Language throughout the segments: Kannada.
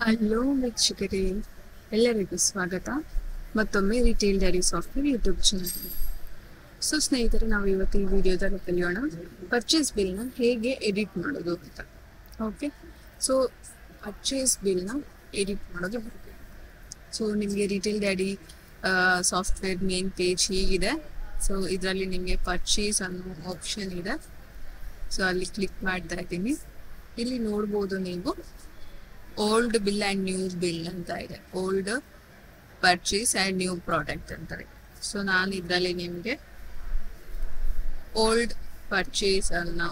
ಹಲೋ ವೀಕ್ಷಕರೇ, ಎಲ್ಲರಿಗೂ ಸ್ವಾಗತ ಮತ್ತೊಮ್ಮೆ retail dairy software YouTube channel. So ಸ್ನೇಹಿತರೆ, ನಾವು ಇವತ್ತು ಈ ವಿಡಿಯೋದಲ್ಲಿ ಕಲಿಯೋಣ ಪರ್ಚೇಸ್ ಬಿಲ್ನ ಹೇಗೆ ಎಡಿಟ್ ಮಾಡೋದು ಅಂತ. ಓಕೆ, ಸೊ ಪರ್ಚೇಸ್ ಬಿಲ್ನ ಎಡಿಟ್ ಮಾಡೋದು. ಸೊ ನಿಮಗೆ retail dairy software main page ಹೀಗಿದೆ. ಸೊ ಇದರಲ್ಲಿ ನಿಮಗೆ ಪರ್ಚೇಸ್ ಅನ್ನೋ ಆಪ್ಷನ್ ಇದೆ. ಸೊ ಅಲ್ಲಿ ಕ್ಲಿಕ್ ಮಾಡ್ತಾ ಇದ್ದೀನಿ. ಇಲ್ಲಿ ನೋಡ್ಬೋದು ನೀವು old bill and new bill ಅಂತ ಇದೆ. Old purchase and new product ಅಂತಾರೆ. ಸೊ ನಾನು ಇದರಲ್ಲಿ ನಿಮಗೆ ಓಲ್ಡ್ ಪರ್ಚೇಸ್ ಅನ್ನೋ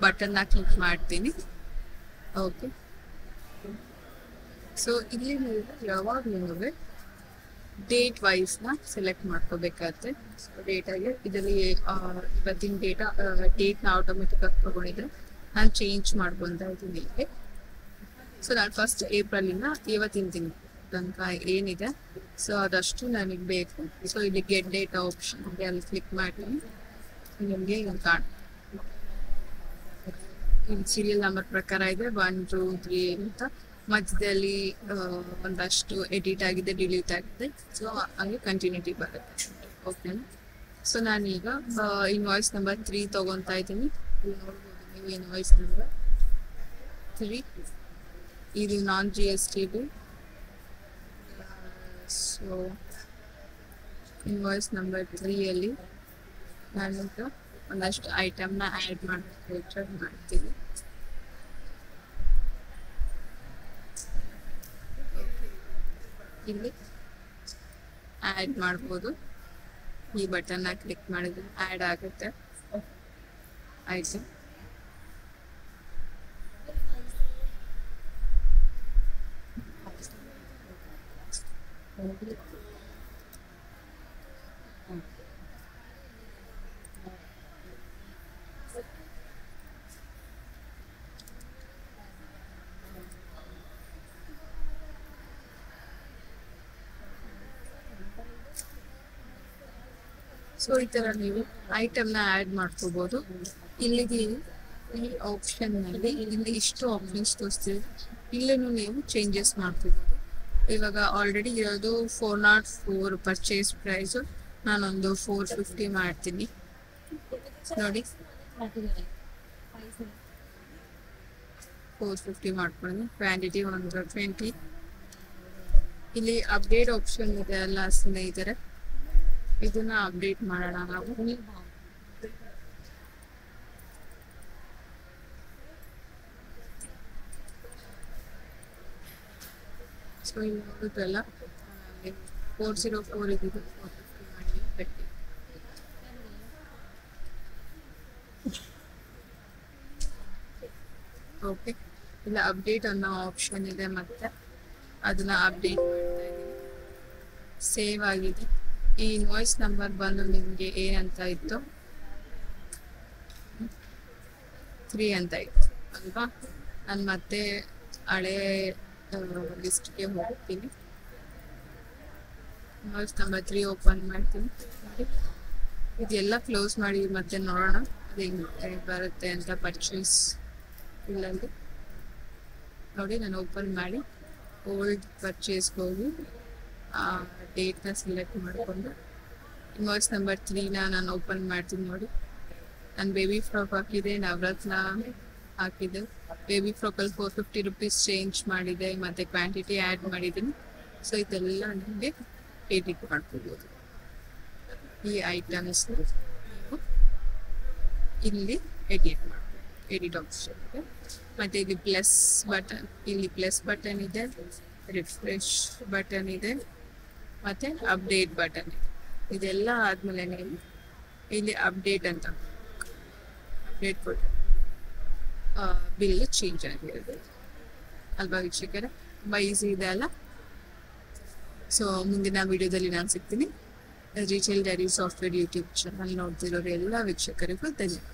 ಬಟನ್ನ ಕ್ಲಿಕ್ ಮಾಡ್ತೀನಿ. ಓಕೆ, ಸೊ ಇಲ್ಲಿ ನೀವು ಯಾವಾಗ ನಿಮಗೆ ಡೇಟ್ ವೈಸ್ನ ಸೆಲೆಕ್ಟ್ ಮಾಡ್ಕೋಬೇಕಾಗುತ್ತೆ. ಸೊ ಡೇಟಾಗಿ ಇದರಲ್ಲಿ ಇವತ್ತಿನ ಡೇಟ್ನ ಆಟೋಮೆಟಿಕ್ ಆಗಿ ತಗೊಂಡಿದ್ರೆ ನಾನು ಚೇಂಜ್ ಮಾಡ್ಕೊತಾ ಇದ್ದೀನಿ ಇಲ್ಲಿ. ಸೊ ನಾನು ಫಸ್ಟ್ ಏಪ್ರಿಲಿಂದ ಇವತ್ತಿನ ತಿಂಗಳು ತನಕ ಏನಿದೆ ಸೊ ಅದಷ್ಟು ನನಗೆ ಬೇಕು. ಸೊ ಇಲ್ಲಿ ಗೆಟ್ ಡೇಟಾ ಆಪ್ಷನ್ಗೆ ಅಲ್ಲಿ ಕ್ಲಿಕ್ ಮಾಡ್ತೀನಿ. ನಿಮಗೆ ಇಲ್ಲಿ ಸೀರಿಯಲ್ ನಂಬರ್ ಪ್ರಕಾರ ಇದೆ 1, 2, 3 ಅಂತ. ಮಧ್ಯದಲ್ಲಿ ಒಂದಷ್ಟು ಎಡಿಟ್ ಆಗಿದೆ, ಡಿಲೀಟ್ ಆಗಿದೆ. ಸೊ ಹಂಗೆ ಕಂಟಿನ್ಯೂಟಿ ಬರುತ್ತೆ. ಓಕೆನಾ? ಸೊ ನಾನೀಗ ಇನ್ವಾಯ್ಸ್ ನಂಬರ್ 3 ತಗೊತಾ ಇದ್ದೀನಿ. ನೋಡ್ಬೋದು ನೀವು ಇನ್ವಾಯ್ಸ್ ನಂಬರ್ 3. ಇದು ನಾನ್ GST bill. So invoice number 3 ನಾನೀಗ ಒಂದಷ್ಟು ಐಟಮ್ನ ಆ್ಯಡ್ ಮಾಡ್ತೀನಿ. ಇಲ್ಲಿ ಆ್ಯಡ್ ಮಾಡ್ಬೋದು. ಈ ಬಟನ್ನ ಕ್ಲಿಕ್ ಮಾಡಿದ್ರೆ ಆ್ಯಡ್ ಆಗುತ್ತೆ ಐಟಮ್. ಸೊ ಈ ತರ ನೀವು ಐಟಮ್ನ ಆ್ಯಡ್ ಮಾಡ್ಕೋಬಹುದು. ಇಲ್ಲಿಗೆ ಈ ಆಪ್ಷನ್ನಲ್ಲಿ ಇಲ್ಲಿ ಇಷ್ಟು ಆಪ್ಷನ್ಸ್ ತೋರಿಸ್ತೀವಿ. ಇಲ್ಲೂ ನೀವು ಚೇಂಜಸ್ ಮಾಡ್ಕೋಬಹುದು. ಇವಾಗ ಆಲ್ರೆಡಿ ಇರೋದು 404 ಪರ್ಚೇಸ್ ಪ್ರೈಸು. ನಾನೊಂದು 450 ಮಾಡ್ತೀನಿ. ನೋಡಿ, 450 ಮಾಡ್ಕೊಳ್ಳಿ. ಕ್ವಾಂಟಿಟಿ 120. ಇಲ್ಲಿ ಅಪ್ಡೇಟ್ ಆಪ್ಷನ್ ಇದೆ ಅಲ್ಲ ಸ್ನೇಹಿತರೆ, ಇದನ್ನ ಅಪ್ಡೇಟ್ ಮಾಡೋಣ ನಾವು. ಸೊ ಇಲ್ಲಿ ನೋಡಿದ್ರಲ್ಲ 404 ಇದ್ದು 450 ಮಾಡಿ ಕಟ್ಟಿ. ಓಕೆ, ಇಲ್ಲ ಅಪ್ಡೇಟ್ ಅನ್ನೋ ಆಪ್ಷನ್ ಇದೆ, ಮತ್ತೆ ಅದನ್ನ ಅಪ್ಡೇಟ್ ಮಾಡ್ತಾ ಇದ್ದೀನಿ. ಸೇವ್ ಆಗಿದೆ. ಈ ಇನ್ವಾಯ್ಸ್ ನಂಬರ್ ಬಂದು ನಿಮಗೆ ಏನಂತ ಇತ್ತು, 3 ಅಂತ ಇತ್ತು ಅಲ್ವಾ? ನಾನು ಮತ್ತೆ ಹಳೆ ಲಿಸ್ಟ್ಗೆ ಹೋಗ್ತೀನಿ. ಇನ್ವಾಯ್ಸ್ ನಂಬರ್ 3 ಓಪನ್ ಮಾಡ್ತೀನಿ. ಇದೆಲ್ಲ ಕ್ಲೋಸ್ ಮಾಡಿ ಮತ್ತೆ ನೋಡೋಣ ಅದು ಹೆಂಗೆ ಬರುತ್ತೆ ಅಂತ. ಪರ್ಚೇಸ್ ಇಲ್ಲಂದ್ರೆ ನೋಡಿ, ನಾನು ಓಪನ್ ಮಾಡಿ ಓಲ್ಡ್ ಪರ್ಚೇಸ್ಗೆ ಹೋಗಿ ಡೇಟ್ನ ಸೆಲೆಕ್ಟ್ ಮಾಡಿಕೊಂಡು ಇನ್ವಾಯ್ಸ್ ನಂಬರ್ 3ನ ನಾನು ಓಪನ್ ಮಾಡ್ತೀನಿ. ನೋಡಿ, ನಾನು ಬೇಬಿ ಫ್ರಾಕ್ ಹಾಕಿದೆ, ನವರತ್ನ ಹಾಕಿದೆ. ಬೇಬಿ ಫ್ರಾಕಲ್ಲಿ 450 ರುಪೀಸ್ ಚೇಂಜ್ ಮಾಡಿದೆ, ಮತ್ತು ಕ್ವಾಂಟಿಟಿ ಆ್ಯಡ್ ಮಾಡಿದ್ದೀನಿ. ಸೊ ಇದೆಲ್ಲ ನನಗೆ ಎಡಿಟ್ ಮಾಡ್ಕೋಬೋದು. ಈ ಐಟಮ್ಸ್ ನೀವು ಇಲ್ಲಿ ಎಡಿಟ್ ಮಾಡ್ಬೋದು, ಎಡಿಟ್ ಆಪ್ಷನ್ ಇದೆ. ಮತ್ತು ಇಲ್ಲಿ ಪ್ಲಸ್ ಬಟನ್ ಇದೆ, ರಿಫ್ರೆಶ್ ಬಟನ್ ಇದೆ, ಮತ್ತು ಅಪ್ಡೇಟ್ ಬಟನ್ ಇದೆ. ಇದೆಲ್ಲ ಆದಮೇಲೆ ನೀವು ಇಲ್ಲಿ ಅಪ್ಡೇಟ್ ಅಂತ ಅಪ್ಡೇಟ್ ಕೊಟ್ಟು ಬಿಲ್ ಚೇಂಜ್ ಆಗಿರುತ್ತೆ ಅಲ್ವಾ ವೀಕ್ಷಕರೇ? ತುಂಬ ಈಸಿ ಇದೆ ಅಲ್ಲ? ಸೊ ಮುಂದಿನ ವಿಡಿಯೋದಲ್ಲಿ ನಾನು ಸಿಗ್ತೀನಿ. Retail dairy software YouTube channel ನೋಡ್ತಿರೋರು ಎಲ್ಲ ವೀಕ್ಷಕರಿಗೂ ಧನ್ಯವಾದ.